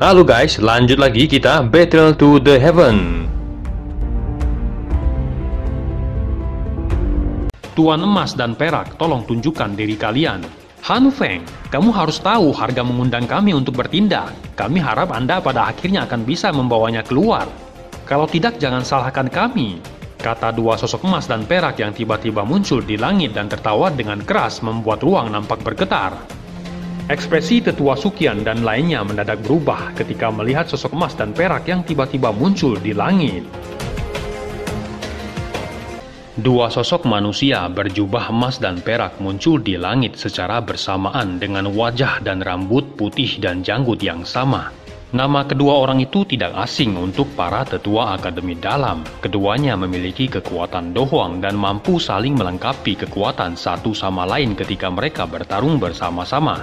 Halo guys, lanjut lagi kita Battle to the Heaven. Tuan emas dan perak, tolong tunjukkan diri kalian. Han Feng, kamu harus tahu harga mengundang kami untuk bertindak. Kami harap Anda pada akhirnya akan bisa membawanya keluar. Kalau tidak, jangan salahkan kami, kata dua sosok emas dan perak yang tiba-tiba muncul di langit dan tertawa dengan keras membuat ruang nampak bergetar. Ekspresi tetua Suqian dan lainnya mendadak berubah ketika melihat sosok emas dan perak yang tiba-tiba muncul di langit. Dua sosok manusia berjubah emas dan perak muncul di langit secara bersamaan dengan wajah dan rambut putih dan janggut yang sama. Nama kedua orang itu tidak asing untuk para tetua Akademi Dalam. Keduanya memiliki kekuatan dohuang dan mampu saling melengkapi kekuatan satu sama lain ketika mereka bertarung bersama-sama.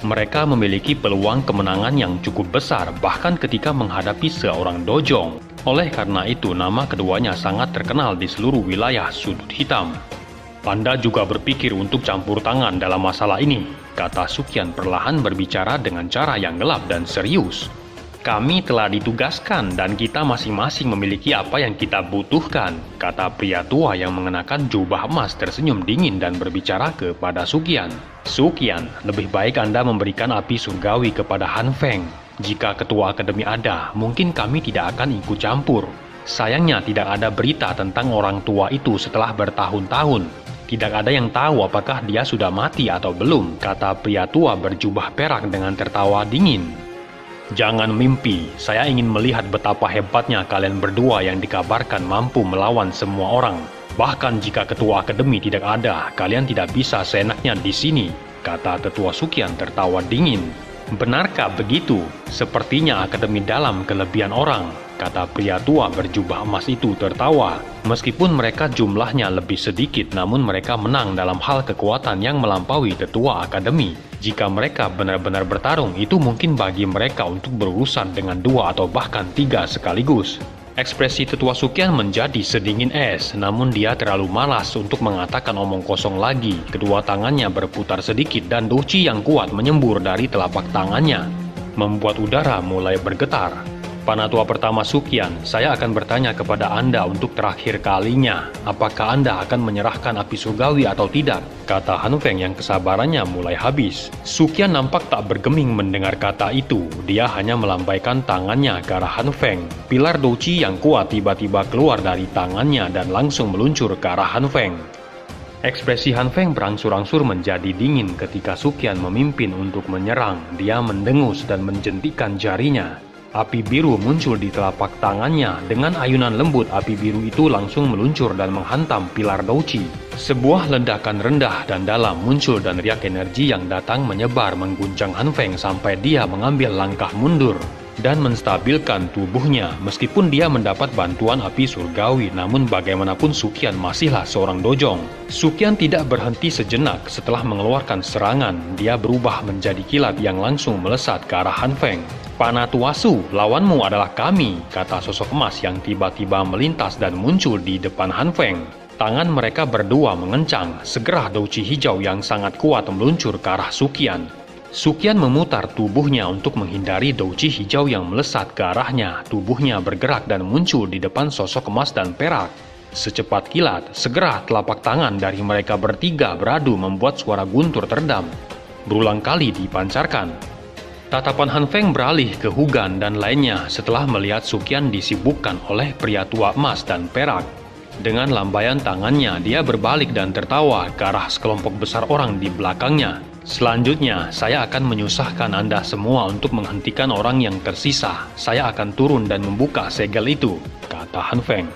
Mereka memiliki peluang kemenangan yang cukup besar bahkan ketika menghadapi seorang dojong. Oleh karena itu, nama keduanya sangat terkenal di seluruh wilayah Sudut Hitam. Anda juga berpikir untuk campur tangan dalam masalah ini, kata Suqian perlahan berbicara dengan cara yang gelap dan serius. Kami telah ditugaskan dan kita masing-masing memiliki apa yang kita butuhkan, kata pria tua yang mengenakan jubah emas tersenyum dingin dan berbicara kepada Suqian. Suqian, lebih baik Anda memberikan api surgawi kepada Han Feng. Jika ketua akademi ada, mungkin kami tidak akan ikut campur. Sayangnya tidak ada berita tentang orang tua itu setelah bertahun-tahun. Tidak ada yang tahu apakah dia sudah mati atau belum, kata pria tua berjubah perak dengan tertawa dingin. Jangan mimpi, saya ingin melihat betapa hebatnya kalian berdua yang dikabarkan mampu melawan semua orang. Bahkan jika ketua akademi tidak ada, kalian tidak bisa seenaknya di sini, kata tetua Suqian tertawa dingin. Benarkah begitu? Sepertinya Akademi Dalam kelebihan orang, kata pria tua berjubah emas itu tertawa. Meskipun mereka jumlahnya lebih sedikit, namun mereka menang dalam hal kekuatan yang melampaui tetua akademi. Jika mereka benar-benar bertarung, itu mungkin bagi mereka untuk berurusan dengan 2 atau bahkan 3 sekaligus. Ekspresi tetua Suqian menjadi sedingin es, namun dia terlalu malas untuk mengatakan omong kosong lagi. Kedua tangannya berputar sedikit dan doci yang kuat menyembur dari telapak tangannya, membuat udara mulai bergetar. Panatua pertama Suqian, saya akan bertanya kepada Anda untuk terakhir kalinya. Apakah Anda akan menyerahkan api surgawi atau tidak? Kata Han Feng yang kesabarannya mulai habis. Suqian nampak tak bergeming mendengar kata itu. Dia hanya melambaikan tangannya ke arah Han Feng. Pilar doci yang kuat tiba-tiba keluar dari tangannya dan langsung meluncur ke arah Han Feng. Ekspresi Han Feng berangsur-angsur menjadi dingin ketika Suqian memimpin untuk menyerang. Dia mendengus dan menjentikkan jarinya. Api biru muncul di telapak tangannya. Dengan ayunan lembut, api biru itu langsung meluncur dan menghantam pilar Douci. Sebuah ledakan rendah dan dalam muncul dan riak energi yang datang menyebar mengguncang Han Feng sampai dia mengambil langkah mundur dan menstabilkan tubuhnya. Meskipun dia mendapat bantuan api surgawi, namun bagaimanapun Suqian masihlah seorang dojong. Suqian tidak berhenti sejenak. Setelah mengeluarkan serangan, dia berubah menjadi kilat yang langsung melesat ke arah Han Feng. Panatuasu, lawanmu adalah kami, kata sosok emas yang tiba-tiba melintas dan muncul di depan Han Feng. Tangan mereka berdua mengencang. Segera douci hijau yang sangat kuat meluncur ke arah Suqian. Suqian memutar tubuhnya untuk menghindari douci hijau yang melesat ke arahnya. Tubuhnya bergerak dan muncul di depan sosok emas dan perak. Secepat kilat, segera telapak tangan dari mereka bertiga beradu membuat suara guntur teredam berulang kali dipancarkan. Tatapan Han Feng beralih ke Hugan dan lainnya setelah melihat Suqian disibukkan oleh pria tua emas dan perak. Dengan lambaian tangannya, dia berbalik dan tertawa ke arah sekelompok besar orang di belakangnya. Selanjutnya, saya akan menyusahkan Anda semua untuk menghentikan orang yang tersisa. Saya akan turun dan membuka segel itu, kata Han Feng.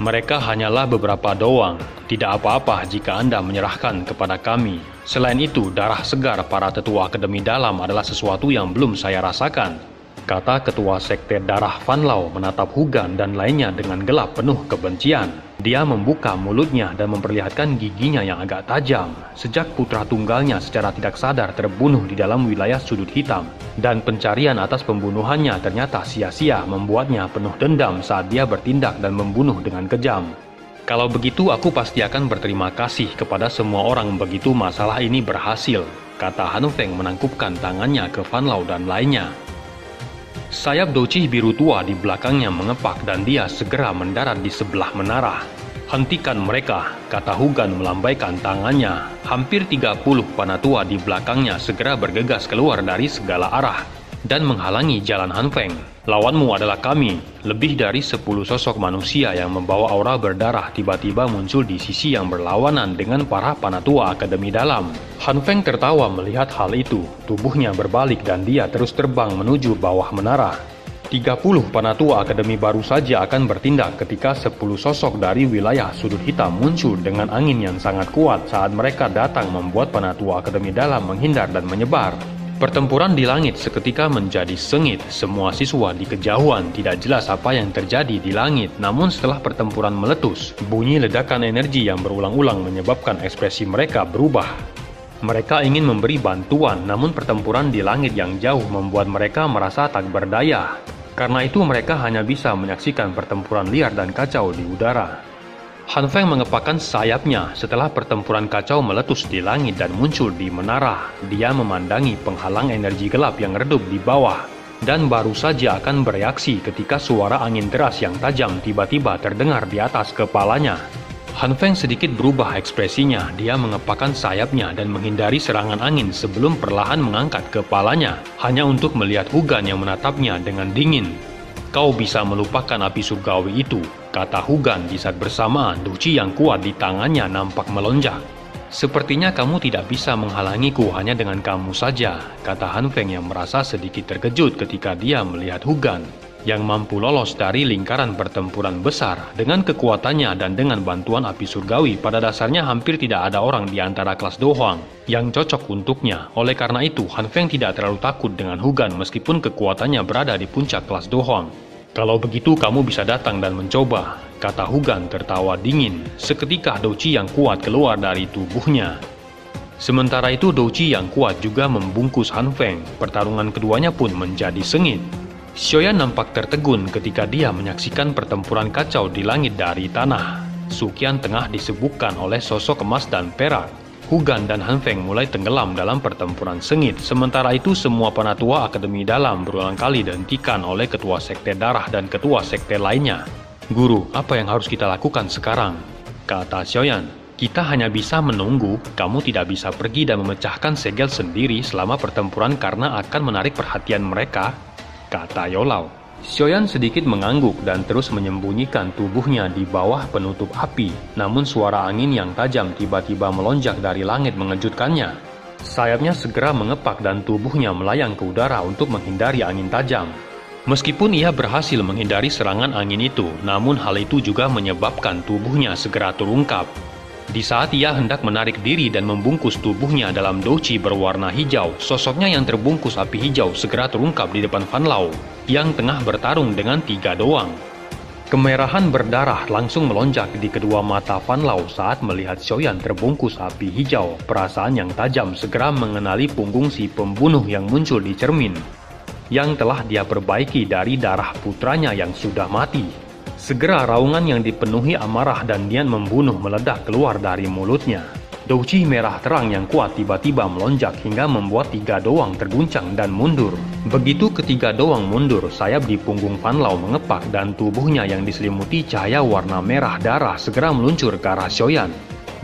Mereka hanyalah beberapa doang. Tidak apa-apa jika Anda menyerahkan kepada kami. Selain itu, darah segar para tetua Akademi Dalam adalah sesuatu yang belum saya rasakan, kata ketua sekte darah Van Lau menatap Hugan dan lainnya dengan gelap penuh kebencian. Dia membuka mulutnya dan memperlihatkan giginya yang agak tajam. Sejak putra tunggalnya secara tidak sadar terbunuh di dalam wilayah Sudut Hitam, dan pencarian atas pembunuhannya ternyata sia-sia, membuatnya penuh dendam saat dia bertindak dan membunuh dengan kejam. Kalau begitu, aku pasti akan berterima kasih kepada semua orang begitu masalah ini berhasil, kata Han Feng menangkupkan tangannya ke Van Lau dan lainnya. Sayap Douci biru tua di belakangnya mengepak dan dia segera mendarat di sebelah menara. "Hentikan mereka," kata Hugan melambaikan tangannya. Hampir 30 Panatua di belakangnya segera bergegas keluar dari segala arah dan menghalangi jalan Han Feng. "Lawanmu adalah kami." Lebih dari 10 sosok manusia yang membawa aura berdarah tiba-tiba muncul di sisi yang berlawanan dengan para Panatua Akademi Dalam. Han Feng tertawa melihat hal itu. Tubuhnya berbalik dan dia terus terbang menuju bawah menara. 30 Panatua Akademi baru saja akan bertindak ketika 10 sosok dari wilayah sudut hitam muncul dengan angin yang sangat kuat saat mereka datang membuat Panatua Akademi Dalam menghindar dan menyebar. Pertempuran di langit seketika menjadi sengit. Semua siswa di kejauhan tidak jelas apa yang terjadi di langit. Namun setelah pertempuran meletus, bunyi ledakan energi yang berulang-ulang menyebabkan ekspresi mereka berubah. Mereka ingin memberi bantuan, namun pertempuran di langit yang jauh membuat mereka merasa tak berdaya. Karena itu mereka hanya bisa menyaksikan pertempuran liar dan kacau di udara. Han Feng mengepakkan sayapnya setelah pertempuran kacau meletus di langit dan muncul di menara. Dia memandangi penghalang energi gelap yang redup di bawah dan baru saja akan bereaksi ketika suara angin deras yang tajam tiba-tiba terdengar di atas kepalanya. Han Feng sedikit berubah ekspresinya. Dia mengepakkan sayapnya dan menghindari serangan angin sebelum perlahan mengangkat kepalanya, hanya untuk melihat Hugan yang menatapnya dengan dingin. "Kau bisa melupakan api surgawi itu," kata Hugan di saat bersamaan Douci yang kuat di tangannya nampak melonjak. "Sepertinya kamu tidak bisa menghalangiku hanya dengan kamu saja," kata Han Feng yang merasa sedikit terkejut ketika dia melihat Hugan yang mampu lolos dari lingkaran pertempuran besar. Dengan kekuatannya dan dengan bantuan api surgawi, pada dasarnya hampir tidak ada orang di antara kelas Do Hwang yang cocok untuknya. Oleh karena itu, Han Feng tidak terlalu takut dengan Hugan meskipun kekuatannya berada di puncak kelas Do Hwang. "Kalau begitu kamu bisa datang dan mencoba," kata Hugan tertawa dingin. Seketika Douci yang kuat keluar dari tubuhnya. Sementara itu Douci yang kuat juga membungkus Han Feng. Pertarungan keduanya pun menjadi sengit. Xiaoyan nampak tertegun ketika dia menyaksikan pertempuran kacau di langit dari tanah. Suqian tengah disibukkan oleh sosok emas dan perak. Hugan dan Han Feng mulai tenggelam dalam pertempuran sengit. Sementara itu semua Panatua Akademi Dalam berulang kali dihentikan oleh ketua sekte darah dan ketua sekte lainnya. "Guru, apa yang harus kita lakukan sekarang?" kata Xiaoyan. "Kita hanya bisa menunggu. Kamu tidak bisa pergi dan memecahkan segel sendiri selama pertempuran karena akan menarik perhatian mereka," kata Yolau. Xiaoyan sedikit mengangguk dan terus menyembunyikan tubuhnya di bawah penutup api. Namun suara angin yang tajam tiba-tiba melonjak dari langit mengejutkannya. Sayapnya segera mengepak dan tubuhnya melayang ke udara untuk menghindari angin tajam. Meskipun ia berhasil menghindari serangan angin itu, namun hal itu juga menyebabkan tubuhnya segera terungkap. Di saat ia hendak menarik diri dan membungkus tubuhnya dalam douci berwarna hijau, sosoknya yang terbungkus api hijau segera terungkap di depan Fan Lao yang tengah bertarung dengan 3 doang. Kemerahan berdarah langsung melonjak di kedua mata Fan Lao saat melihat Xiaoyan terbungkus api hijau. Perasaan yang tajam segera mengenali punggung si pembunuh yang muncul di cermin, yang telah dia perbaiki dari darah putranya yang sudah mati. Segera raungan yang dipenuhi amarah dan niat membunuh meledak keluar dari mulutnya. Douci merah terang yang kuat tiba-tiba melonjak hingga membuat 3 doang terguncang dan mundur. Begitu ketiga doang mundur, sayap di punggung Fan Lao mengepak dan tubuhnya yang diselimuti cahaya warna merah darah segera meluncur ke arah Xiaoyan.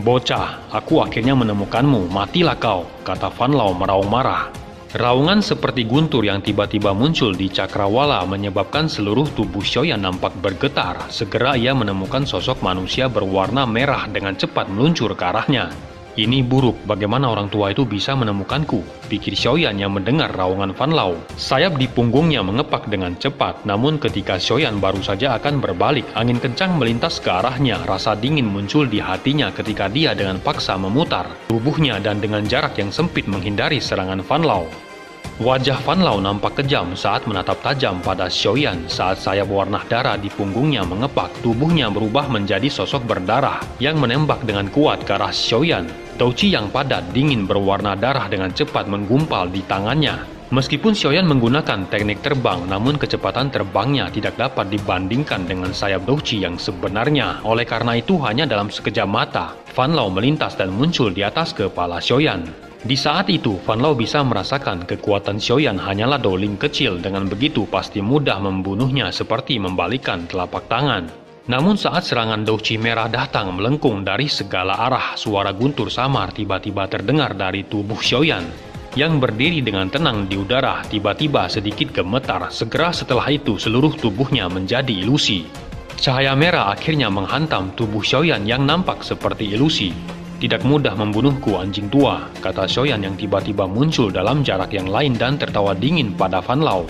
"Bocah, aku akhirnya menemukanmu, matilah kau," kata Fan Lao meraung marah. Raungan seperti guntur yang tiba-tiba muncul di cakrawala menyebabkan seluruh tubuh Xiaoyan nampak bergetar. Segera ia menemukan sosok manusia berwarna merah dengan cepat meluncur ke arahnya. "Ini buruk, bagaimana orang tua itu bisa menemukanku?" pikir Xiaoyan yang mendengar raungan Fan Lao. Sayap di punggungnya mengepak dengan cepat, namun ketika Xiaoyan baru saja akan berbalik, angin kencang melintas ke arahnya. Rasa dingin muncul di hatinya ketika dia dengan paksa memutar tubuhnya dan dengan jarak yang sempit menghindari serangan Fan Lao. Wajah Fan Lao nampak kejam saat menatap tajam pada Xiaoyan. Saat sayap warna darah di punggungnya mengepak, tubuhnya berubah menjadi sosok berdarah yang menembak dengan kuat ke arah Xiaoyan. Douci yang padat dingin berwarna darah dengan cepat menggumpal di tangannya. Meskipun Xiaoyan menggunakan teknik terbang, namun kecepatan terbangnya tidak dapat dibandingkan dengan sayap douci yang sebenarnya. Oleh karena itu, hanya dalam sekejap mata, Fan Lao melintas dan muncul di atas kepala Xiaoyan. Di saat itu, Fan Lao bisa merasakan kekuatan Xiaoyan hanyalah doling kecil, dengan begitu pasti mudah membunuhnya seperti membalikkan telapak tangan. Namun saat serangan Douqi merah datang melengkung dari segala arah, suara guntur samar tiba-tiba terdengar dari tubuh Xiaoyan yang berdiri dengan tenang di udara, tiba-tiba sedikit gemetar. Segera setelah itu seluruh tubuhnya menjadi ilusi. Cahaya merah akhirnya menghantam tubuh Xiaoyan yang nampak seperti ilusi. "Tidak mudah membunuhku, anjing tua," kata Xiaoyan yang tiba-tiba muncul dalam jarak yang lain dan tertawa dingin pada Fan Lao.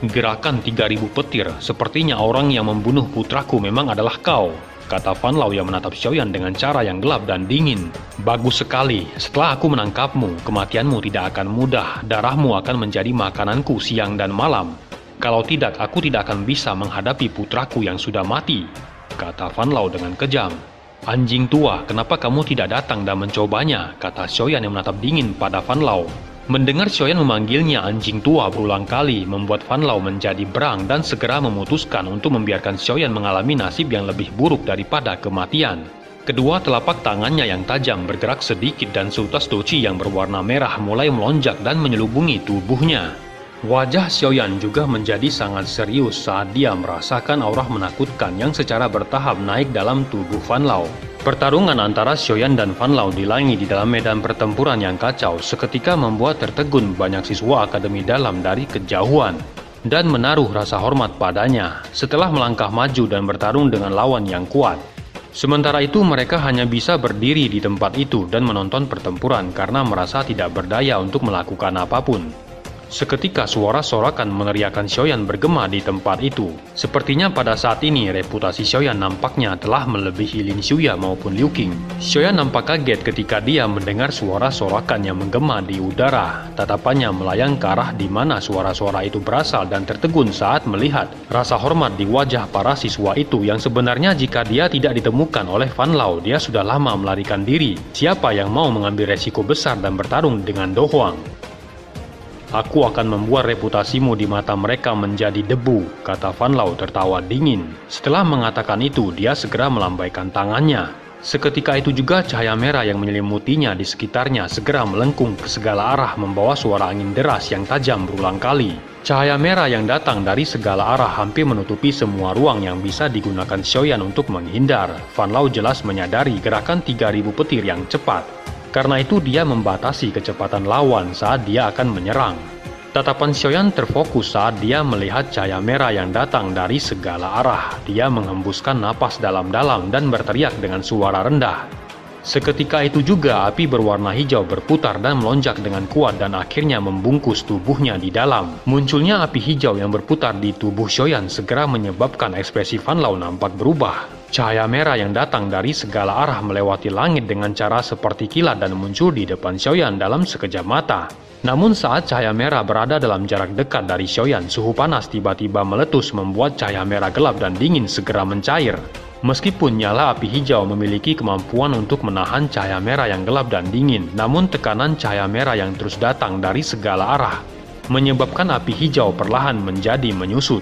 "Gerakan 3000 petir, sepertinya orang yang membunuh putraku memang adalah kau," kata Fan Lao yang menatap Xiaoyan dengan cara yang gelap dan dingin. "Bagus sekali, setelah aku menangkapmu, kematianmu tidak akan mudah, darahmu akan menjadi makananku siang dan malam. Kalau tidak, aku tidak akan bisa menghadapi putraku yang sudah mati," kata Fan Lao dengan kejam. "Anjing tua, kenapa kamu tidak datang dan mencobanya?" kata Xiaoyan yang menatap dingin pada Fan Lao. Mendengar Xiaoyan memanggilnya anjing tua berulang kali, membuat Fan Lao menjadi berang dan segera memutuskan untuk membiarkan Xiaoyan mengalami nasib yang lebih buruk daripada kematian. Kedua telapak tangannya yang tajam bergerak sedikit dan seutas douqi yang berwarna merah mulai melonjak dan menyelubungi tubuhnya. Wajah Xiaoyan juga menjadi sangat serius saat dia merasakan aura menakutkan yang secara bertahap naik dalam tubuh Fan Lao. Pertarungan antara Xiaoyan dan Fan Lao dilangi di dalam medan pertempuran yang kacau, seketika membuat tertegun banyak siswa Akademi Dalam dari kejauhan dan menaruh rasa hormat padanya setelah melangkah maju dan bertarung dengan lawan yang kuat. Sementara itu mereka hanya bisa berdiri di tempat itu dan menonton pertempuran karena merasa tidak berdaya untuk melakukan apapun. Seketika suara sorakan meneriakkan Xiaoyan bergema di tempat itu. Sepertinya pada saat ini reputasi Xiaoyan nampaknya telah melebihi Lin Xiuya maupun Liu Qing. Xiaoyan nampak kaget ketika dia mendengar suara sorakan yang menggema di udara. Tatapannya melayang ke arah di mana suara-suara itu berasal dan tertegun saat melihat rasa hormat di wajah para siswa itu yang sebenarnya jika dia tidak ditemukan oleh Fan Lao, dia sudah lama melarikan diri. Siapa yang mau mengambil resiko besar dan bertarung dengan Do Huang? "Aku akan membuat reputasimu di mata mereka menjadi debu," kata Fan Lao tertawa dingin. Setelah mengatakan itu, dia segera melambaikan tangannya. Seketika itu juga cahaya merah yang menyelimutinya di sekitarnya segera melengkung ke segala arah membawa suara angin deras yang tajam berulang kali. Cahaya merah yang datang dari segala arah hampir menutupi semua ruang yang bisa digunakan Xiaoyan untuk menghindar. Fan Lao jelas menyadari gerakan 3000 petir yang cepat. Karena itu dia membatasi kecepatan lawan saat dia akan menyerang. Tatapan Xiaoyan terfokus saat dia melihat cahaya merah yang datang dari segala arah. Dia menghembuskan napas dalam-dalam dan berteriak dengan suara rendah. Seketika itu juga api berwarna hijau berputar dan melonjak dengan kuat dan akhirnya membungkus tubuhnya di dalam. Munculnya api hijau yang berputar di tubuh Xiaoyan segera menyebabkan ekspresi Fan Lao nampak berubah. Cahaya merah yang datang dari segala arah melewati langit dengan cara seperti kilat dan muncul di depan Xiaoyan dalam sekejap mata. Namun saat cahaya merah berada dalam jarak dekat dari Xiaoyan, suhu panas tiba-tiba meletus membuat cahaya merah gelap dan dingin segera mencair. Meskipun nyala api hijau memiliki kemampuan untuk menahan cahaya merah yang gelap dan dingin, namun tekanan cahaya merah yang terus datang dari segala arah menyebabkan api hijau perlahan menjadi menyusut.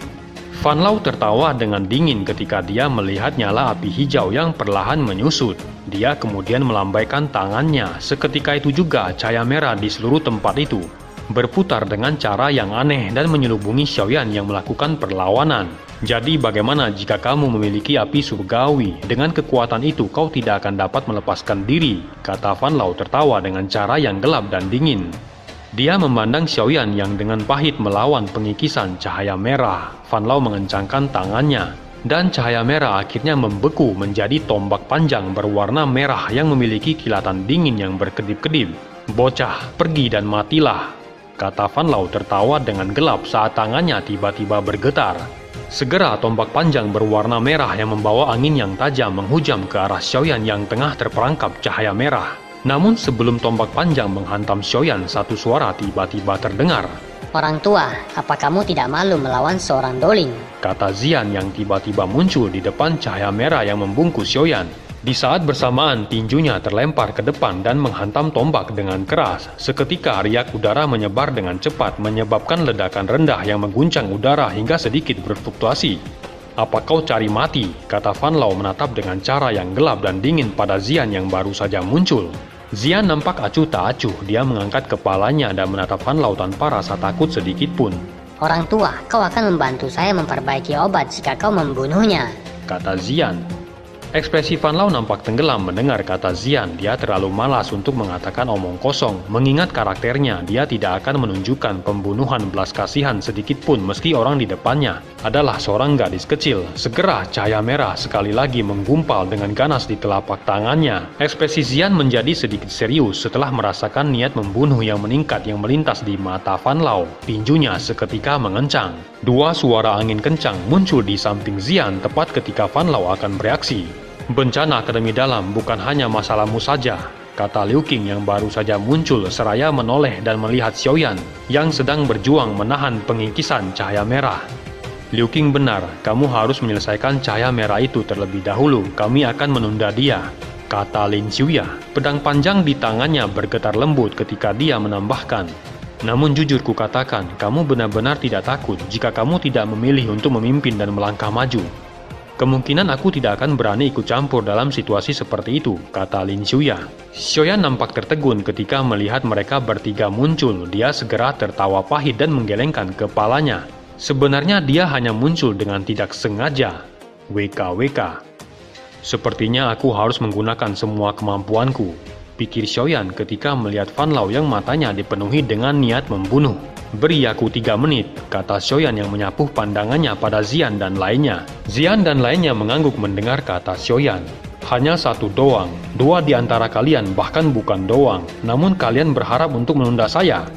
Fan Lao tertawa dengan dingin ketika dia melihat nyala api hijau yang perlahan menyusut. Dia kemudian melambaikan tangannya. Seketika itu juga cahaya merah di seluruh tempat itu berputar dengan cara yang aneh dan menyelubungi Xiaoyan yang melakukan perlawanan. "Jadi bagaimana jika kamu memiliki api surgawi? Dengan kekuatan itu kau tidak akan dapat melepaskan diri," kata Fan Lao tertawa dengan cara yang gelap dan dingin. Dia memandang Xiaoyan yang dengan pahit melawan pengikisan cahaya merah. Fan Lao mengencangkan tangannya, dan cahaya merah akhirnya membeku menjadi tombak panjang berwarna merah yang memiliki kilatan dingin yang berkedip-kedip. "Bocah, pergi dan matilah," kata Fan Lao tertawa dengan gelap saat tangannya tiba-tiba bergetar. Segera tombak panjang berwarna merah yang membawa angin yang tajam menghujam ke arah Xiaoyan yang tengah terperangkap cahaya merah. Namun sebelum tombak panjang menghantam Xiaoyan, satu suara tiba-tiba terdengar. "Orang tua, apa kamu tidak malu melawan seorang doling?" kata Xian yang tiba-tiba muncul di depan cahaya merah yang membungkus Xiaoyan. Di saat bersamaan, tinjunya terlempar ke depan dan menghantam tombak dengan keras. Seketika riak udara menyebar dengan cepat, menyebabkan ledakan rendah yang mengguncang udara hingga sedikit berfluktuasi. "Apa kau cari mati?" kata Fan Lao menatap dengan cara yang gelap dan dingin pada Xian yang baru saja muncul. Zian nampak acuh tak acuh, dia mengangkat kepalanya dan menatap Fan Lao tanpa rasa takut sedikit pun. Orang tua, kau akan membantu saya memperbaiki obat jika kau membunuhnya, kata Zian. Ekspresi Fan Lao nampak tenggelam mendengar kata Zian. Dia terlalu malas untuk mengatakan omong kosong. Mengingat karakternya, dia tidak akan menunjukkan pembunuhan belas kasihan sedikit pun meski orang di depannya adalah seorang gadis kecil. Segera cahaya merah sekali lagi menggumpal dengan ganas di telapak tangannya. Ekspresi Zian menjadi sedikit serius setelah merasakan niat membunuh yang meningkat yang melintas di mata Fan Lao. Tinjunya seketika mengencang. Dua suara angin kencang muncul di samping Zian tepat ketika Fan Lao akan bereaksi. Bencana Akademi Dalam bukan hanya masalahmu saja, kata Liu Qing yang baru saja muncul seraya menoleh dan melihat Xiaoyan yang sedang berjuang menahan pengingkisan cahaya merah. Liu Qing benar, kamu harus menyelesaikan cahaya merah itu terlebih dahulu, kami akan menunda dia, kata Lin Xiuya. Pedang panjang di tangannya bergetar lembut ketika dia menambahkan. Namun jujur kukatakan, kamu benar-benar tidak takut jika kamu tidak memilih untuk memimpin dan melangkah maju. Kemungkinan aku tidak akan berani ikut campur dalam situasi seperti itu, kata Lin Xiuya. Xiaoyan nampak tertegun ketika melihat mereka bertiga muncul. Dia segera tertawa pahit dan menggelengkan kepalanya. Sebenarnya dia hanya muncul dengan tidak sengaja. WKWK. Sepertinya aku harus menggunakan semua kemampuanku, pikir Xiaoyan ketika melihat Fan Lao yang matanya dipenuhi dengan niat membunuh. Beri aku 3 menit, kata Xiaoyan yang menyapuh pandangannya pada Zian dan lainnya. Zian dan lainnya mengangguk mendengar kata Xiaoyan. Hanya satu doang, 2 di antara kalian bahkan bukan doang, namun kalian berharap untuk menunda saya,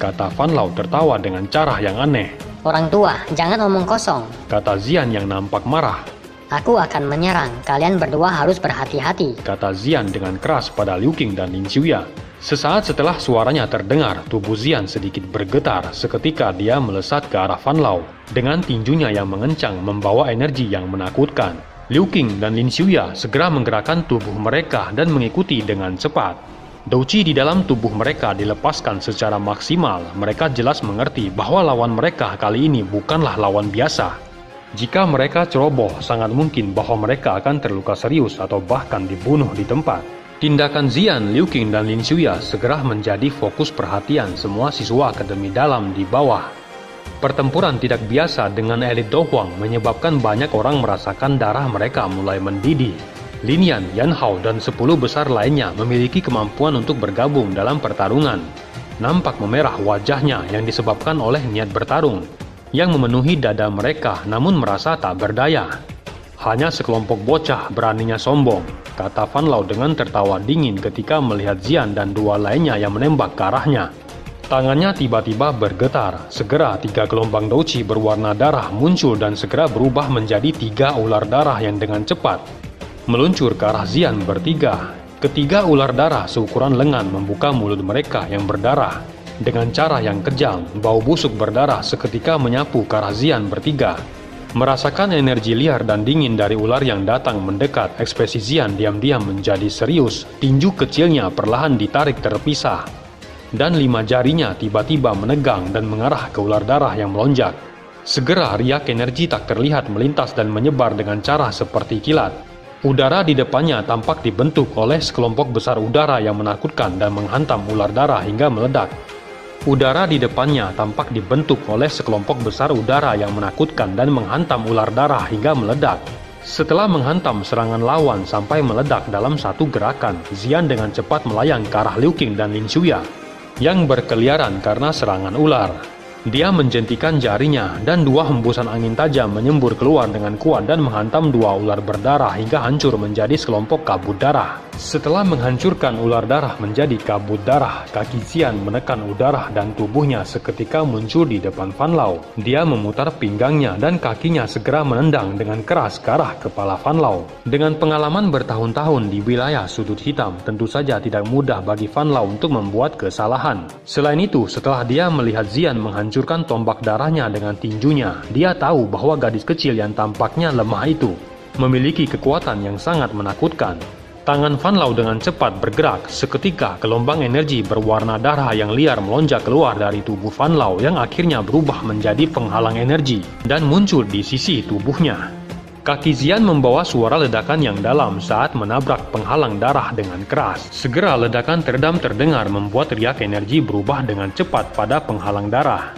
kata Fan Lao tertawa dengan cara yang aneh. Orang tua, jangan omong kosong, kata Zian yang nampak marah. Aku akan menyerang, kalian berdua harus berhati-hati, kata Zian dengan keras pada Liu Qing dan Lin Xiuya. Sesaat setelah suaranya terdengar, tubuh Zian sedikit bergetar. Seketika dia melesat ke arah Fan Lao. Dengan tinjunya yang mengencang membawa energi yang menakutkan. Liu Qing dan Lin Xiuya segera menggerakkan tubuh mereka dan mengikuti dengan cepat. Douqi di dalam tubuh mereka dilepaskan secara maksimal. Mereka jelas mengerti bahwa lawan mereka kali ini bukanlah lawan biasa. Jika mereka ceroboh, sangat mungkin bahwa mereka akan terluka serius atau bahkan dibunuh di tempat. Tindakan Zian, Liu Qing, dan Lin Xiuya segera menjadi fokus perhatian semua siswa Akademi Dalam di bawah. Pertempuran tidak biasa dengan elit Do Huang menyebabkan banyak orang merasakan darah mereka mulai mendidih. Lin Yan, Yan Hao, dan 10 besar lainnya memiliki kemampuan untuk bergabung dalam pertarungan. Nampak memerah wajahnya yang disebabkan oleh niat bertarung yang memenuhi dada mereka namun merasa tak berdaya. Hanya sekelompok bocah beraninya sombong, kata Fan Lao dengan tertawa dingin ketika melihat Zian dan 2 lainnya yang menembak ke arahnya. Tangannya tiba-tiba bergetar. Segera 3 gelombang douqi berwarna darah muncul dan segera berubah menjadi 3 ular darah yang dengan cepat meluncur ke arah Zian bertiga. Ketiga ular darah seukuran lengan membuka mulut mereka yang berdarah. Dengan cara yang kejam, bau busuk berdarah seketika menyapu ke arah Zian bertiga. Merasakan energi liar dan dingin dari ular yang datang mendekat, ekspresi Zian diam-diam menjadi serius. Tinju kecilnya perlahan ditarik terpisah. Dan 5 jarinya tiba-tiba menegang dan mengarah ke ular darah yang melonjak. Segera riak energi tak terlihat melintas dan menyebar dengan cara seperti kilat. Udara di depannya tampak dibentuk oleh sekelompok besar udara yang menakutkan dan menghantam ular darah hingga meledak. Udara di depannya tampak dibentuk oleh sekelompok besar udara yang menakutkan dan menghantam ular darah hingga meledak. Setelah menghantam serangan lawan sampai meledak dalam satu gerakan, Zian dengan cepat melayang ke arah Liu Qing dan Lin Xiuya yang berkeliaran karena serangan ular. Dia menjentikan jarinya dan 2 hembusan angin tajam menyembur keluar dengan kuat dan menghantam 2 ular berdarah hingga hancur menjadi sekelompok kabut darah. Setelah menghancurkan ular darah menjadi kabut darah, kaki Zian menekan udara dan tubuhnya seketika muncul di depan Fan Lao. Dia memutar pinggangnya dan kakinya segera menendang dengan keras ke arah kepala Fan Lao. Dengan pengalaman bertahun-tahun di wilayah sudut hitam, tentu saja tidak mudah bagi Fan Lao untuk membuat kesalahan. Selain itu, setelah dia melihat Zian menghancurkan tombak darahnya dengan tinjunya, dia tahu bahwa gadis kecil yang tampaknya lemah itu memiliki kekuatan yang sangat menakutkan. Tangan Fan Lao dengan cepat bergerak. Seketika gelombang energi berwarna darah yang liar melonjak keluar dari tubuh Fan Lao yang akhirnya berubah menjadi penghalang energi dan muncul di sisi tubuhnya. Kaki Xian membawa suara ledakan yang dalam saat menabrak penghalang darah dengan keras. Segera ledakan teredam terdengar membuat riak energi berubah dengan cepat pada penghalang darah.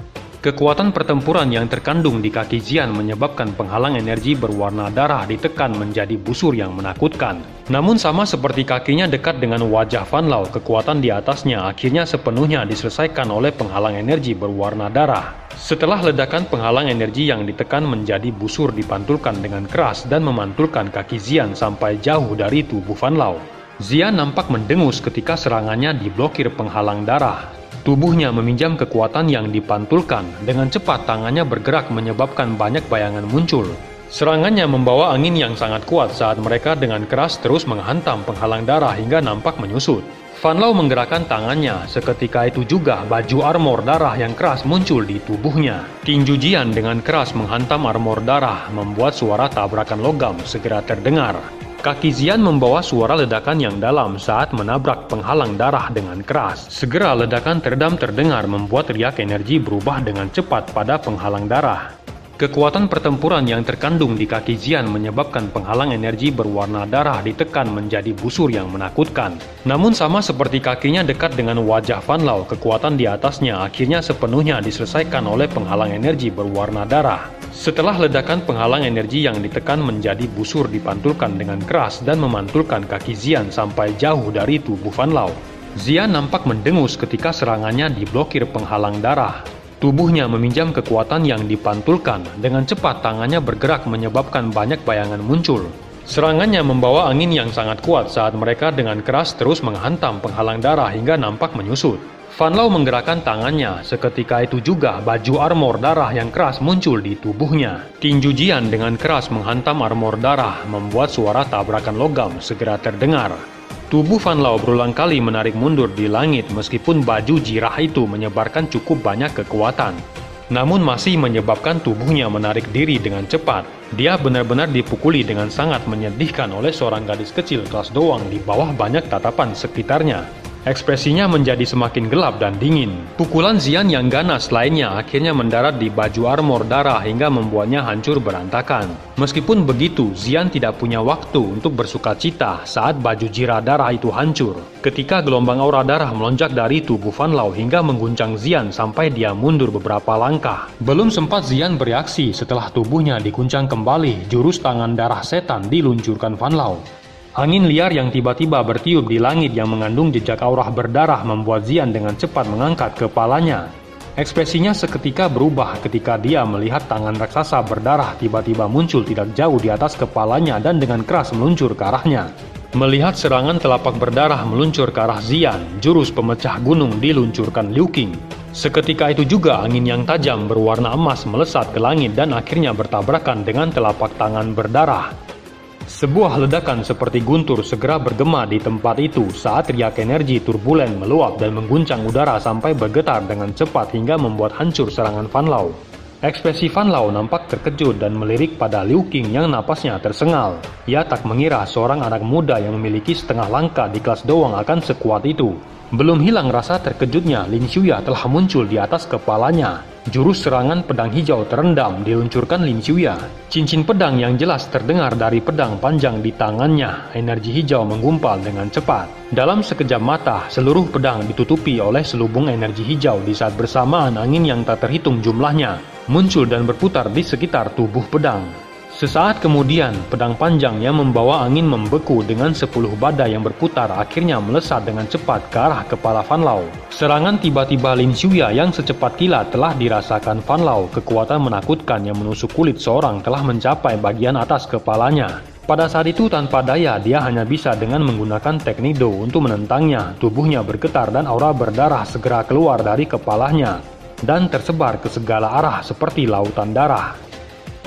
Kekuatan pertempuran yang terkandung di kaki Xian menyebabkan penghalang energi berwarna darah ditekan menjadi busur yang menakutkan. Namun sama seperti kakinya dekat dengan wajah Fan Lao, kekuatan di atasnya akhirnya sepenuhnya diselesaikan oleh penghalang energi berwarna darah. Setelah ledakan, penghalang energi yang ditekan menjadi busur dipantulkan dengan keras dan memantulkan kaki Xian sampai jauh dari tubuh Fan Lao. Xian nampak mendengus ketika serangannya diblokir penghalang darah. Tubuhnya meminjam kekuatan yang dipantulkan. Dengan cepat tangannya bergerak menyebabkan banyak bayangan muncul. Serangannya membawa angin yang sangat kuat saat mereka dengan keras terus menghantam penghalang darah hingga nampak menyusut. Fan Lao menggerakkan tangannya, seketika itu juga baju armor darah yang keras muncul di tubuhnya. Tinju Jian dengan keras menghantam armor darah, membuat suara tabrakan logam segera terdengar. Kaki Xian membawa suara ledakan yang dalam saat menabrak penghalang darah dengan keras. Segera ledakan teredam terdengar membuat riak energi berubah dengan cepat pada penghalang darah. Kekuatan pertempuran yang terkandung di kaki Xian menyebabkan penghalang energi berwarna darah ditekan menjadi busur yang menakutkan. Namun sama seperti kakinya dekat dengan wajah Fan Lao, kekuatan di atasnya akhirnya sepenuhnya diselesaikan oleh penghalang energi berwarna darah. Setelah ledakan, penghalang energi yang ditekan menjadi busur dipantulkan dengan keras dan memantulkan kaki Xian sampai jauh dari tubuh Fan Lao. Xian nampak mendengus ketika serangannya diblokir penghalang darah. Tubuhnya meminjam kekuatan yang dipantulkan. Dengan cepat tangannya bergerak menyebabkan banyak bayangan muncul. Serangannya membawa angin yang sangat kuat saat mereka dengan keras terus menghantam penghalang darah hingga nampak menyusut. Fan Lao menggerakkan tangannya, seketika itu juga baju armor darah yang keras muncul di tubuhnya. Tinju Jian dengan keras menghantam armor darah, membuat suara tabrakan logam segera terdengar. Tubuh Fan Lao berulang kali menarik mundur di langit meskipun baju jirah itu menyebarkan cukup banyak kekuatan. Namun masih menyebabkan tubuhnya menarik diri dengan cepat. Dia benar-benar dipukuli dengan sangat menyedihkan oleh seorang gadis kecil kelas doang di bawah banyak tatapan sekitarnya. Ekspresinya menjadi semakin gelap dan dingin. Pukulan Xian yang ganas lainnya akhirnya mendarat di baju armor darah hingga membuatnya hancur berantakan. Meskipun begitu, Xian tidak punya waktu untuk bersukacita saat baju jirah darah itu hancur. Ketika gelombang aura darah melonjak dari tubuh Fan Lao hingga mengguncang Xian sampai dia mundur beberapa langkah. Belum sempat Xian bereaksi setelah tubuhnya diguncang kembali, jurus tangan darah setan diluncurkan Fan Lao. Angin liar yang tiba-tiba bertiup di langit yang mengandung jejak aura berdarah membuat Xian dengan cepat mengangkat kepalanya. Ekspresinya seketika berubah ketika dia melihat tangan raksasa berdarah tiba-tiba muncul tidak jauh di atas kepalanya dan dengan keras meluncur ke arahnya. Melihat serangan telapak berdarah meluncur ke arah Xian, jurus pemecah gunung diluncurkan Liu Qing. Seketika itu juga angin yang tajam berwarna emas melesat ke langit dan akhirnya bertabrakan dengan telapak tangan berdarah. Sebuah ledakan seperti guntur segera bergema di tempat itu saat riak energi turbulen meluap dan mengguncang udara sampai bergetar dengan cepat hingga membuat hancur serangan Fan Lao. Ekspresi Fan Lao nampak terkejut dan melirik pada Liu Qing yang napasnya tersengal. Ia tak mengira seorang anak muda yang memiliki setengah langkah di kelas doang akan sekuat itu. Belum hilang rasa terkejutnya, Lin Xuya telah muncul di atas kepalanya. Jurus serangan pedang hijau terendam diluncurkan Lin Xuya. Cincin pedang yang jelas terdengar dari pedang panjang di tangannya. Energi hijau menggumpal dengan cepat. Dalam sekejap mata, seluruh pedang ditutupi oleh selubung energi hijau di saat bersamaan angin yang tak terhitung jumlahnya muncul dan berputar di sekitar tubuh pedang. Sesaat kemudian, pedang panjang yang membawa angin membeku dengan 10 badai yang berputar akhirnya melesat dengan cepat ke arah kepala Fan Lao. Serangan tiba-tiba Lin Xuya yang secepat kilat telah dirasakan Fan Lao. Kekuatan menakutkan yang menusuk kulit seorang telah mencapai bagian atas kepalanya. Pada saat itu tanpa daya, dia hanya bisa dengan menggunakan teknik Do untuk menentangnya. Tubuhnya bergetar dan aura berdarah segera keluar dari kepalanya dan tersebar ke segala arah seperti lautan darah.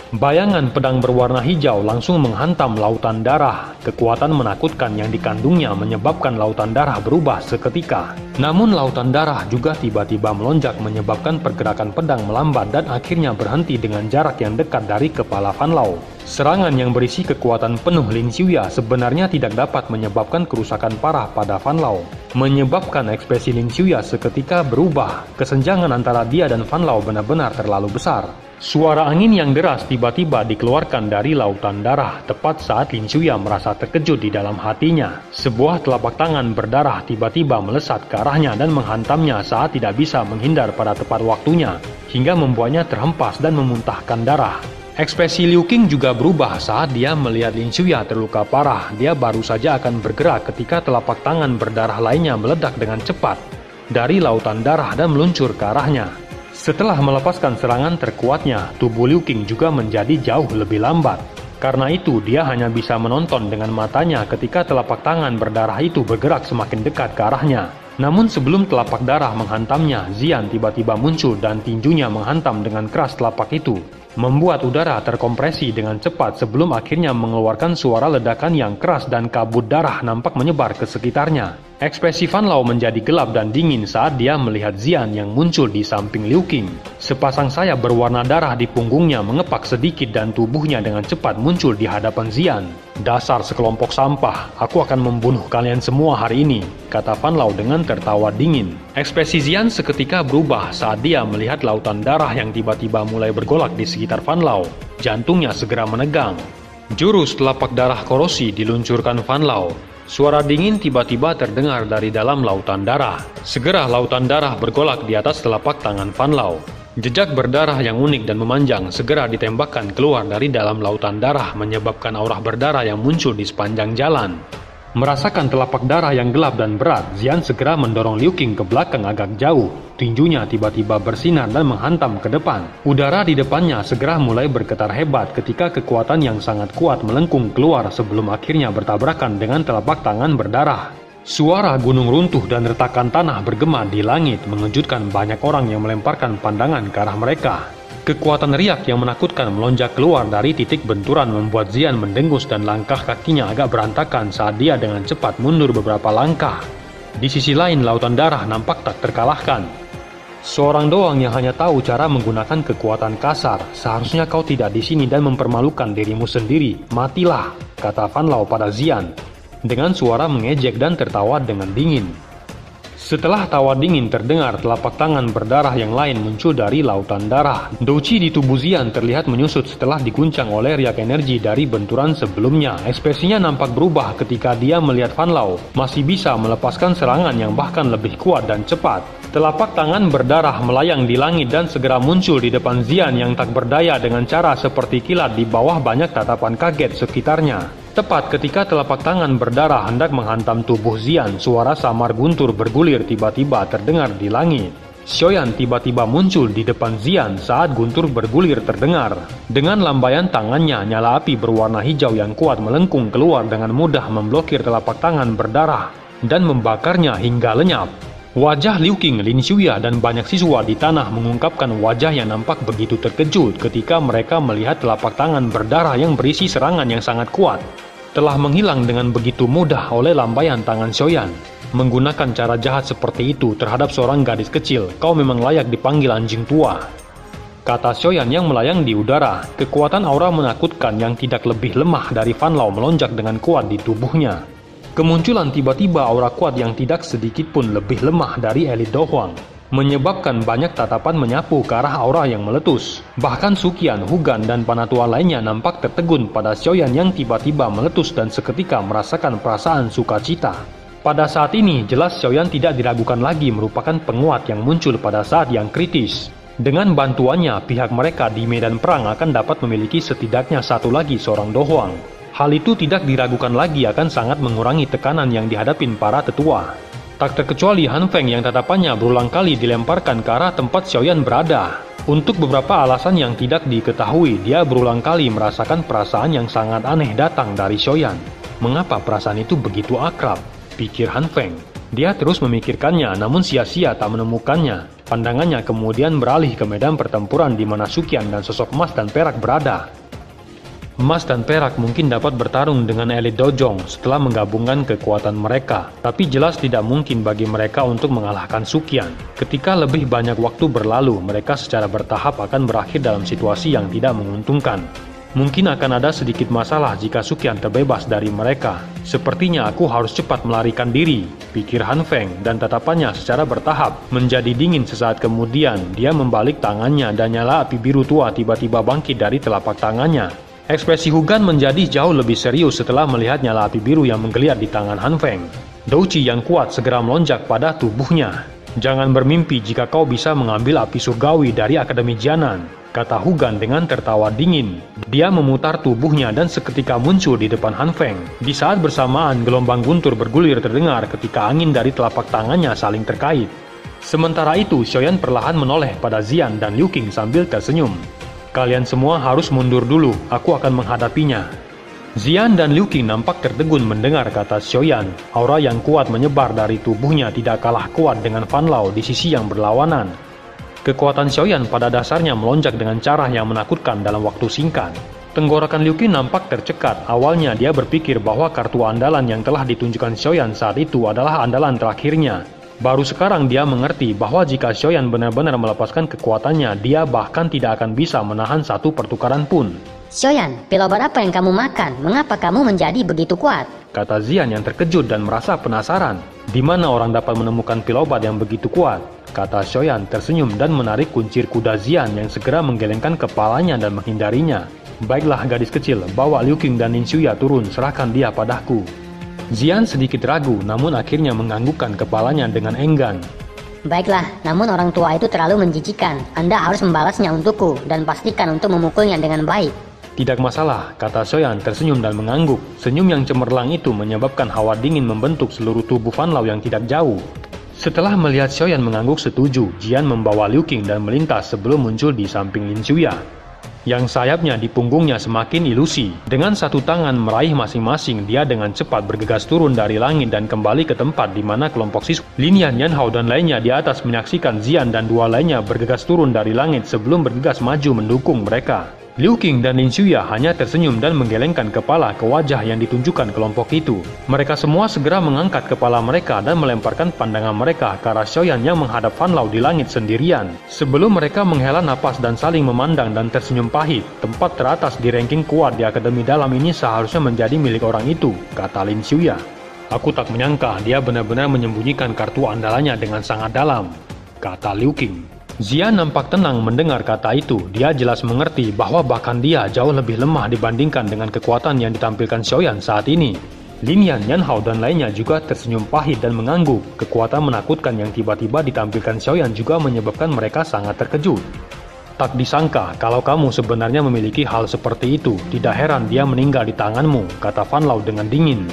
Bayangan pedang berwarna hijau langsung menghantam lautan darah. Kekuatan menakutkan yang dikandungnya menyebabkan lautan darah berubah seketika. Namun lautan darah juga tiba-tiba melonjak menyebabkan pergerakan pedang melambat dan akhirnya berhenti dengan jarak yang dekat dari kepala Fan Lao. Serangan yang berisi kekuatan penuh Lin Xiuya sebenarnya tidak dapat menyebabkan kerusakan parah pada Fan Lao. Menyebabkan ekspresi Lin Xiuya seketika berubah. Kesenjangan antara dia dan Fan Lao benar-benar terlalu besar. Suara angin yang deras tiba-tiba dikeluarkan dari lautan darah tepat saat Lin Xiuya merasa terkejut di dalam hatinya. Sebuah telapak tangan berdarah tiba-tiba melesat ke arahnya dan menghantamnya saat tidak bisa menghindar pada tepat waktunya, hingga membuatnya terhempas dan memuntahkan darah. Ekspresi Liu Qing juga berubah saat dia melihat Lin Xiuya terluka parah. Dia baru saja akan bergerak ketika telapak tangan berdarah lainnya meledak dengan cepat dari lautan darah dan meluncur ke arahnya. Setelah melepaskan serangan terkuatnya, tubuh Liu Qing juga menjadi jauh lebih lambat. Karena itu, dia hanya bisa menonton dengan matanya ketika telapak tangan berdarah itu bergerak semakin dekat ke arahnya. Namun sebelum telapak darah menghantamnya, Xian tiba-tiba muncul dan tinjunya menghantam dengan keras telapak itu, membuat udara terkompresi dengan cepat sebelum akhirnya mengeluarkan suara ledakan yang keras dan kabut darah nampak menyebar ke sekitarnya. Ekspresi Fan Lao menjadi gelap dan dingin saat dia melihat Xian yang muncul di samping Liu Qing. Sepasang sayap berwarna darah di punggungnya mengepak sedikit dan tubuhnya dengan cepat muncul di hadapan Xian. "Dasar sekelompok sampah, aku akan membunuh kalian semua hari ini," kata Fan Lao dengan tertawa dingin. Ekspresi Xian seketika berubah saat dia melihat lautan darah yang tiba-tiba mulai bergolak di sekitar Fan Lao. Jantungnya segera menegang. Jurus telapak darah korosi diluncurkan Fan Lao. Suara dingin tiba-tiba terdengar dari dalam lautan darah. Segera lautan darah bergolak di atas telapak tangan Fan Lao. Jejak berdarah yang unik dan memanjang segera ditembakkan keluar dari dalam lautan darah, menyebabkan aura berdarah yang muncul di sepanjang jalan. Merasakan telapak darah yang gelap dan berat, Xian segera mendorong Liu Qing ke belakang agak jauh. Tinjunya tiba-tiba bersinar dan menghantam ke depan. Udara di depannya segera mulai bergetar hebat ketika kekuatan yang sangat kuat melengkung keluar sebelum akhirnya bertabrakan dengan telapak tangan berdarah. Suara gunung runtuh dan retakan tanah bergema di langit mengejutkan banyak orang yang melemparkan pandangan ke arah mereka. Kekuatan riak yang menakutkan melonjak keluar dari titik benturan membuat Xian mendengus dan langkah kakinya agak berantakan saat dia dengan cepat mundur beberapa langkah. Di sisi lain, lautan darah nampak tak terkalahkan. "Seorang doang yang hanya tahu cara menggunakan kekuatan kasar. Seharusnya kau tidak di sini dan mempermalukan dirimu sendiri. Matilah," kata Fan Lao pada Xian dengan suara mengejek dan tertawa dengan dingin. Setelah tawa dingin terdengar, telapak tangan berdarah yang lain muncul dari lautan darah. Douqi di tubuh Xian terlihat menyusut setelah diguncang oleh riak energi dari benturan sebelumnya. Ekspresinya nampak berubah ketika dia melihat Fan Lao masih bisa melepaskan serangan yang bahkan lebih kuat dan cepat. Telapak tangan berdarah melayang di langit dan segera muncul di depan Xian yang tak berdaya dengan cara seperti kilat di bawah banyak tatapan kaget sekitarnya. Tepat ketika telapak tangan berdarah hendak menghantam tubuh Xian, suara samar guntur bergulir tiba-tiba terdengar di langit. Xiaoyan tiba-tiba muncul di depan Xian saat guntur bergulir terdengar. Dengan lambaian tangannya, nyala api berwarna hijau yang kuat melengkung keluar dengan mudah memblokir telapak tangan berdarah dan membakarnya hingga lenyap. Wajah Liu Qing, Lin Xiuya, dan banyak siswa di tanah mengungkapkan wajah yang nampak begitu terkejut ketika mereka melihat telapak tangan berdarah yang berisi serangan yang sangat kuat telah menghilang dengan begitu mudah oleh lambaian tangan Xiaoyan. "Menggunakan cara jahat seperti itu terhadap seorang gadis kecil, kau memang layak dipanggil anjing tua," kata Xiaoyan yang melayang di udara. Kekuatan aura menakutkan yang tidak lebih lemah dari Fan Lao melonjak dengan kuat di tubuhnya. Kemunculan tiba-tiba aura kuat yang tidak sedikit pun lebih lemah dari elit Do Huang, menyebabkan banyak tatapan menyapu ke arah aura yang meletus. Bahkan Suqian, Hugan, dan Panatua lainnya nampak tertegun pada Xiaoyan yang tiba-tiba meletus dan seketika merasakan perasaan sukacita. Pada saat ini, jelas Xiaoyan tidak diragukan lagi merupakan penguat yang muncul pada saat yang kritis. Dengan bantuannya, pihak mereka di medan perang akan dapat memiliki setidaknya satu lagi seorang Do Huang. Hal itu tidak diragukan lagi akan sangat mengurangi tekanan yang dihadapin para tetua. Tak terkecuali Han Feng yang tatapannya berulang kali dilemparkan ke arah tempat Xiaoyan berada. Untuk beberapa alasan yang tidak diketahui, dia berulang kali merasakan perasaan yang sangat aneh datang dari Xiaoyan. Mengapa perasaan itu begitu akrab? Pikir Han Feng. Dia terus memikirkannya, namun sia-sia tak menemukannya. Pandangannya kemudian beralih ke medan pertempuran di mana Suqian dan sosok emas dan perak berada. Emas dan perak mungkin dapat bertarung dengan elit Dojong setelah menggabungkan kekuatan mereka, tapi jelas tidak mungkin bagi mereka untuk mengalahkan Suqian. Ketika lebih banyak waktu berlalu, mereka secara bertahap akan berakhir dalam situasi yang tidak menguntungkan. Mungkin akan ada sedikit masalah jika Suqian terbebas dari mereka. Sepertinya aku harus cepat melarikan diri, pikir Han Feng, dan tatapannya secara bertahap menjadi dingin. Sesaat kemudian, dia membalik tangannya dan nyala api biru tua tiba-tiba bangkit dari telapak tangannya. Ekspresi Hugan menjadi jauh lebih serius setelah melihat nyala api biru yang menggeliat di tangan Han Feng. Douci yang kuat segera melonjak pada tubuhnya. "Jangan bermimpi jika kau bisa mengambil api surgawi dari Akademi Jianan," kata Hugan dengan tertawa dingin. Dia memutar tubuhnya dan seketika muncul di depan Han Feng. Di saat bersamaan, gelombang guntur bergulir terdengar ketika angin dari telapak tangannya saling terkait. Sementara itu, Xiaoyan perlahan menoleh pada Xian dan Liu Qing sambil tersenyum. "Kalian semua harus mundur dulu, aku akan menghadapinya." Xian dan Liu Qing nampak tertegun mendengar kata Xiaoyan. Aura yang kuat menyebar dari tubuhnya tidak kalah kuat dengan Fan Lao di sisi yang berlawanan. Kekuatan Xiaoyan pada dasarnya melonjak dengan cara yang menakutkan dalam waktu singkat. Tenggorokan Liu Qing nampak tercekat. Awalnya dia berpikir bahwa kartu andalan yang telah ditunjukkan Xiaoyan saat itu adalah andalan terakhirnya. Baru sekarang dia mengerti bahwa jika Xiaoyan benar-benar melepaskan kekuatannya, dia bahkan tidak akan bisa menahan satu pertukaran pun. "Xiaoyan, pil obat apa yang kamu makan? Mengapa kamu menjadi begitu kuat?" kata Xian yang terkejut dan merasa penasaran. "Di mana orang dapat menemukan pil obat yang begitu kuat?" kata Xiaoyan tersenyum dan menarik kuncir kuda Xian yang segera menggelengkan kepalanya dan menghindarinya. "Baiklah gadis kecil, bawa Liu Qing dan Lin Xuya turun, serahkan dia padaku." Xian sedikit ragu, namun akhirnya menganggukkan kepalanya dengan enggan. "Baiklah, namun orang tua itu terlalu menjijikan. Anda harus membalasnya untukku dan pastikan untuk memukulnya dengan baik." "Tidak masalah," kata Xiaoyan tersenyum dan mengangguk. Senyum yang cemerlang itu menyebabkan hawa dingin membentuk seluruh tubuh Fan Lao yang tidak jauh. Setelah melihat Xiaoyan mengangguk setuju, Jian membawa Liu Qing dan melintas sebelum muncul di samping Lin Xuya. Yang sayapnya di punggungnya semakin ilusi. Dengan satu tangan meraih masing-masing, dia dengan cepat bergegas turun dari langit dan kembali ke tempat di mana kelompok siswa Lin Yan, Yan Hao dan lainnya di atas menyaksikan Xian dan dua lainnya bergegas turun dari langit sebelum bergegas maju mendukung mereka. Liu Qing dan Lin Xuya hanya tersenyum dan menggelengkan kepala ke wajah yang ditunjukkan kelompok itu. Mereka semua segera mengangkat kepala mereka dan melemparkan pandangan mereka ke arah Xiaoyan yang menghadap Fan Lao di langit sendirian. Sebelum mereka menghela napas dan saling memandang dan tersenyum pahit, tempat teratas di ranking kuat di Akademi Dalam ini seharusnya menjadi milik orang itu, kata Lin Xuya. "Aku tak menyangka dia benar-benar menyembunyikan kartu andalannya dengan sangat dalam," kata Liu Qing. Xian nampak tenang mendengar kata itu. Dia jelas mengerti bahwa bahkan dia jauh lebih lemah dibandingkan dengan kekuatan yang ditampilkan Xiaoyan saat ini. Lin Yan, Yan Hao dan lainnya juga tersenyum pahit dan mengangguk. Kekuatan menakutkan yang tiba-tiba ditampilkan Xiaoyan juga menyebabkan mereka sangat terkejut. "Tak disangka kalau kamu sebenarnya memiliki hal seperti itu. Tidak heran dia meninggal di tanganmu," kata Fan Lao dengan dingin.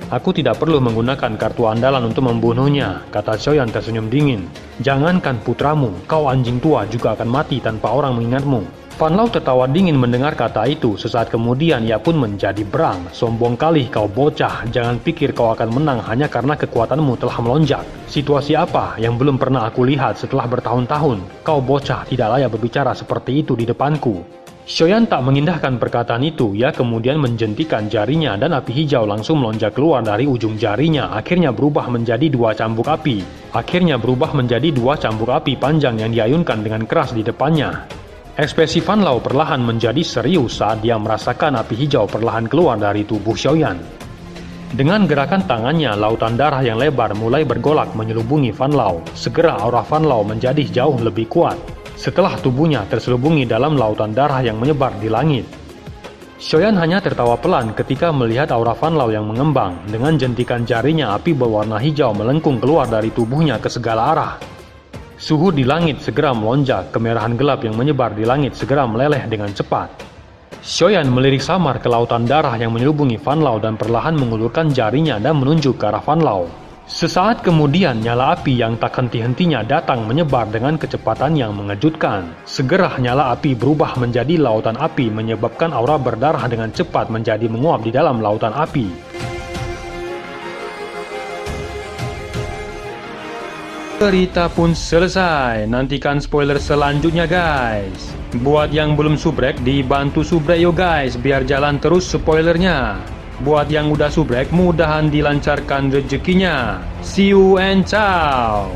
"Aku tidak perlu menggunakan kartu andalan untuk membunuhnya," kata Xiaoyan tersenyum dingin. "Jangankan putramu, kau anjing tua juga akan mati tanpa orang mengingatmu." Fan Lao tertawa dingin mendengar kata itu. Sesaat kemudian ia pun menjadi berang. "Sombong kali kau bocah, jangan pikir kau akan menang hanya karena kekuatanmu telah melonjak. Situasi apa yang belum pernah aku lihat setelah bertahun-tahun? Kau bocah tidak layak berbicara seperti itu di depanku." Xiaoyan tak mengindahkan perkataan itu. Ia kemudian menjentikan jarinya dan api hijau langsung melonjak keluar dari ujung jarinya. Akhirnya berubah menjadi dua cambuk api panjang yang diayunkan dengan keras di depannya. Ekspresi Fan Lao perlahan menjadi serius saat dia merasakan api hijau perlahan keluar dari tubuh Xiaoyan. Dengan gerakan tangannya, lautan darah yang lebar mulai bergolak menyelubungi Fan Lao. Segera aura Fan Lao menjadi jauh lebih kuat. Setelah tubuhnya terselubungi dalam lautan darah yang menyebar di langit. Xiaoyan hanya tertawa pelan ketika melihat aura Fan Lao yang mengembang. Dengan jentikan jarinya, api berwarna hijau melengkung keluar dari tubuhnya ke segala arah. Suhu di langit segera melonjak, kemerahan gelap yang menyebar di langit segera meleleh dengan cepat. Xiaoyan melirik samar ke lautan darah yang menyelubungi Fan Lao dan perlahan mengulurkan jarinya dan menunjuk ke arah Fan Lao. Sesaat kemudian, nyala api yang tak henti-hentinya datang menyebar dengan kecepatan yang mengejutkan. Segera nyala api berubah menjadi lautan api, menyebabkan aura berdarah dengan cepat menjadi menguap di dalam lautan api. Cerita pun selesai. Nantikan spoiler selanjutnya guys. Buat yang belum subrek, dibantu subrek yo guys, biar jalan terus spoilernya. Buat yang udah subrek, mudahan dilancarkan rezekinya. See you and ciao.